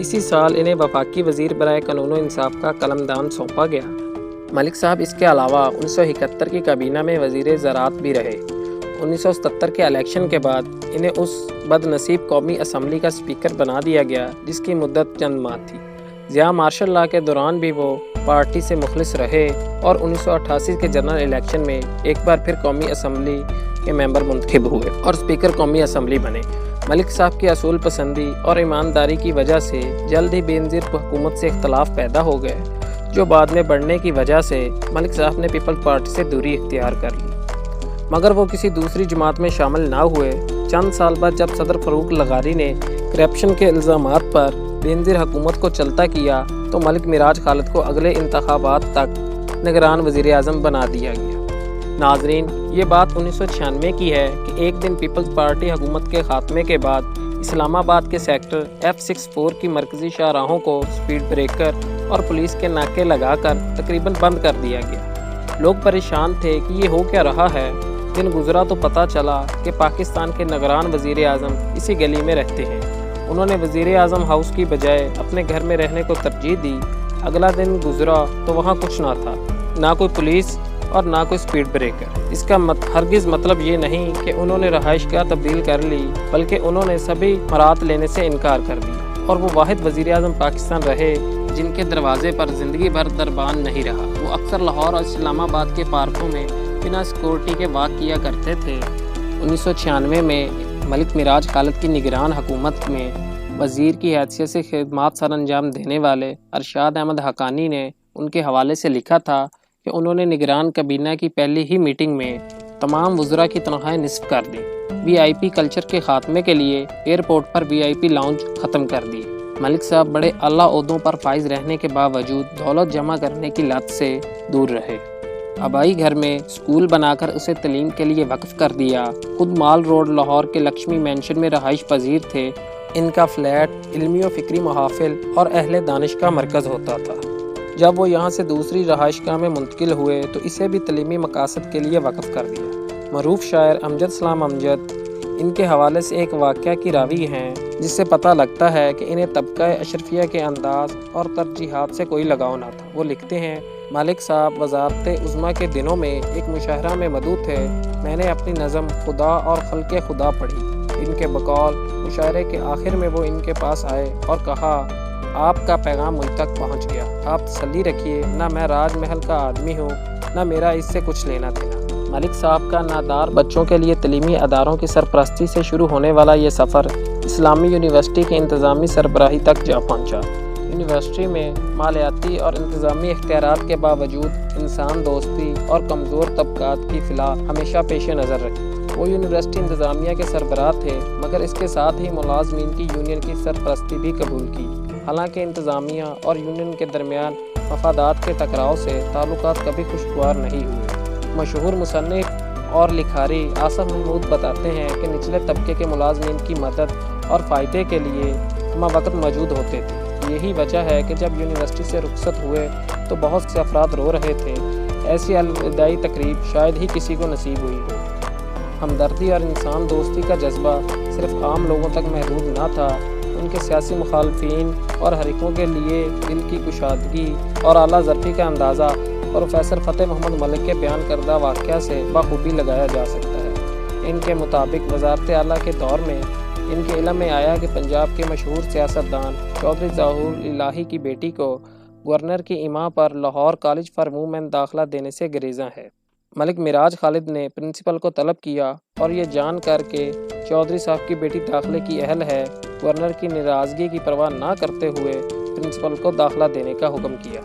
اسی سال انہیں وفاقی وزیر برائے قانون و انصاف کا قلمدان سونپا گیا۔ ملک صاحب اس کے علاوہ 1971 کی کابینہ میں وزیر زراعت بھی رہے۔ 1977 کے الیکشن کے بعد انہیں اس بد نصیب قومی اسمبلی کا اسپیکر بنا دیا گیا جس کی مدت چند ماہ تھی۔ ضیاء مارشل لاء کے دوران بھی وہ پارٹی سے مخلص رہے اور 1988 کے جنرل الیکشن میں ایک بار پھر قومی اسمبلی کے ممبر منتخب ہوئے اور اسپیکر قومی اسمبلی بنے۔ ملک صاحب کی اصول پسندی اور ایمانداری کی وجہ سے جلد ہی بینظیر حکومت سے اختلاف پیدا ہو گئے، جو بعد میں بڑھنے کی وجہ سے ملک صاحب نے پیپلز پارٹی سے دوری اختیار کر لی، مگر وہ کسی دوسری جماعت میں شامل نہ ہوئے۔ چند سال بعد جب صدر فاروق لغاری نے کرپشن کے الزامات پر بینظیر حکومت کو چلتا کیا تو ملک معراج خالد کو اگلے انتخابات تک نگران وزیر اعظم بنا دیا گیا۔ ناظرین، یہ بات 1996 کی ہے کہ ایک دن پیپلز پارٹی حکومت کے خاتمے کے بعد اسلام آباد کے سیکٹر F64 کی مرکزی شاہراہوں کو سپیڈ بریکر اور پولیس کے ناکے لگا کر تقریباً بند کر دیا گیا۔ لوگ پریشان تھے کہ یہ ہو کیا رہا ہے۔ دن گزرا تو پتہ چلا کہ پاکستان کے نگران وزیر اعظم اسی گلی میں رہتے ہیں۔ انہوں نے وزیر اعظم ہاؤس کی بجائے اپنے گھر میں رہنے کو ترجیح دی۔ اگلا دن گزرا تو وہاں کچھ نہ تھا، نہ کوئی پولیس اور نہ کوئی سپیڈ بریکر۔ اس کا ہرگز مطلب یہ نہیں کہ انہوں نے رہائش گاہ تبدیل کر لی، بلکہ انہوں نے سبھی مراعات لینے سے انکار کر دیا اور وہ واحد وزیر اعظم پاکستان رہے جن کے دروازے پر زندگی بھر دربان نہیں رہا۔ وہ اکثر لاہور اور اسلام آباد کے پارکوں میں بنا سیکورٹی کے واک کیا کرتے تھے۔ 1996 میں ملک معراج خالد کی نگران حکومت میں وزیر کی حیثیت سے خدمات سر انجام دینے والے ارشاد احمد حقانی نے ان کے حوالے سے لکھا تھا کہ انہوں نے نگران کابینہ کی پہلی ہی میٹنگ میں تمام وزراء کی تنخواہیں نصف کر دی، VIP کلچر کے خاتمے کے لیے ایئرپورٹ پر VIP لاؤنج ختم کر دی۔ ملک صاحب بڑے اعلیٰ عہدوں پر فائز رہنے کے باوجود دولت جمع کرنے کی لت سے دور رہے۔ آبائی گھر میں سکول بنا کر اسے تعلیم کے لیے وقف کر دیا۔ خود مال روڈ لاہور کے لکشمی مینشن میں رہائش پذیر تھے۔ ان کا فلیٹ علمی و فکری محافل اور اہل دانش کا مرکز ہوتا تھا۔ جب وہ یہاں سے دوسری رہائش گاہ میں منتقل ہوئے تو اسے بھی تعلیمی مقاصد کے لیے وقف کر دیا۔ معروف شاعر امجد سلام امجد ان کے حوالے سے ایک واقعہ کی راوی ہیں جس سے پتہ لگتا ہے کہ انہیں طبقہ اشرفیہ کے انداز اور ترجیحات سے کوئی لگاؤ نہ تھا۔ وہ لکھتے ہیں، ملک صاحب وزارت عظمیٰ کے دنوں میں ایک مشاہرہ میں مدعو تھے۔ میں نے اپنی نظم خدا اور خلق خدا پڑھی۔ ان کے بقول مشاعرے کے آخر میں وہ ان کے پاس آئے اور کہا، آپ کا پیغام مجھ تک پہنچ گیا، آپ تسلی رکھیے، نہ میں راج محل کا آدمی ہوں، نہ میرا اس سے کچھ لینا دینا۔ ملک صاحب کا نادار بچوں کے لیے تعلیمی اداروں کی سرپرستی سے شروع ہونے والا یہ سفر اسلامی یونیورسٹی کی انتظامی سربراہی تک جا پہنچا۔ یونیورسٹی میں مالیاتی اور انتظامی اختیارات کے باوجود انسان دوستی اور کمزور طبقات کی فلاح ہمیشہ پیش نظر رکھی۔ وہ یونیورسٹی انتظامیہ کے سربراہ تھے، مگر اس کے ساتھ ہی ملازمین کی یونین کی سرپرستی بھی قبول کی۔ حالانکہ انتظامیہ اور یونین کے درمیان مفادات کے ٹکراؤ سے تعلقات کبھی خوشگوار نہیں ہوئے۔ مشہور مصنف اور لکھاری آصف محمود بتاتے ہیں کہ نچلے طبقے کے ملازمین کی مدد اور فائدے کے لیے ہمہ وقت موجود ہوتے تھے۔ یہی وجہ ہے کہ جب یونیورسٹی سے رخصت ہوئے تو بہت سے افراد رو رہے تھے۔ ایسی الوداعی تقریب شاید ہی کسی کو نصیب ہوئی ہو۔ ہمدردی اور انسان دوستی کا جذبہ صرف عام لوگوں تک محدود نہ تھا، ان کے سیاسی مخالفین اور حریفوں کے لیے دل کی کشادگی اور اعلیٰ ظرفی کا اندازہ پروفیسر فتح محمد ملک کے بیان کردہ واقعہ سے بخوبی لگایا جا سکتا ہے۔ ان کے مطابق وزارت اعلیٰ کے دور میں ان کے علم میں آیا کہ پنجاب کے مشہور سیاستدان چودھری ظہور الہی کی بیٹی کو گورنر کی ایما پر لاہور کالج فار وومین داخلہ دینے سے گریزاں ہے۔ ملک معراج خالد نے پرنسپل کو طلب کیا اور یہ جان کر کے چودھری صاحب کی بیٹی داخلے کی اہل ہے، گورنر کی ناراضگی کی پرواہ نہ کرتے ہوئے پرنسپل کو داخلہ دینے کا حکم کیا۔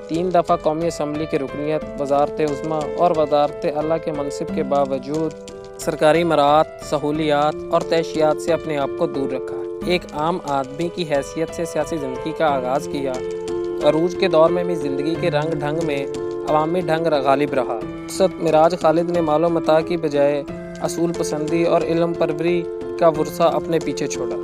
3 دفعہ قومی اسمبلی کی رکنیت، وزارت عظمیٰ اور وزارت اعلیٰ کے منصب کے باوجود سرکاری مراعات، سہولیات اور تعشیات سے اپنے آپ کو دور رکھا۔ ایک عام آدمی کی حیثیت سے سیاسی زندگی کا آغاز کیا۔ عروج کے دور میں بھی زندگی کے رنگ ڈھنگ میں عوامی ڈھنگ غالب رہا۔ معراج خالد نے مال و متاع کی بجائے اصول پسندی اور علم پروری کا ورثہ اپنے پیچھے چھوڑا۔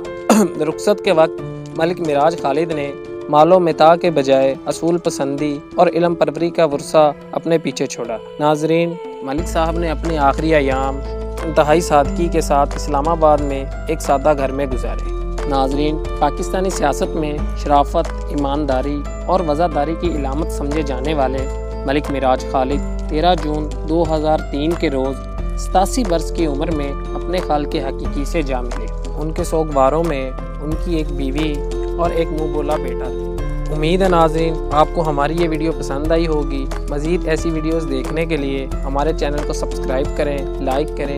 رخصت کے وقت ملک معراج خالد نے مال و متاع کے بجائے اصول پسندی اور علم پروری کا ورثہ اپنے پیچھے چھوڑا۔ ناظرین، ملک صاحب نے اپنے آخری ایام انتہائی سادگی کے ساتھ اسلام آباد میں ایک سادہ گھر میں گزارے۔ ناظرین، پاکستانی سیاست میں شرافت، ایمانداری اور وفاداری کی علامت سمجھے جانے والے ملک معراج خالد 13 جون 2003 کے روز 87 برس کی عمر میں اپنے خالق حقیقی سے جا ملے۔ ان کے سوگواروں میں ان کی ایک بیوی اور ایک منہ بولا بیٹا تھا۔ امید ہے ناظرین آپ کو ہماری یہ ویڈیو پسند آئی ہوگی۔ مزید ایسی ویڈیوز دیکھنے کے لیے ہمارے چینل کو سبسکرائب کریں، لائک کریں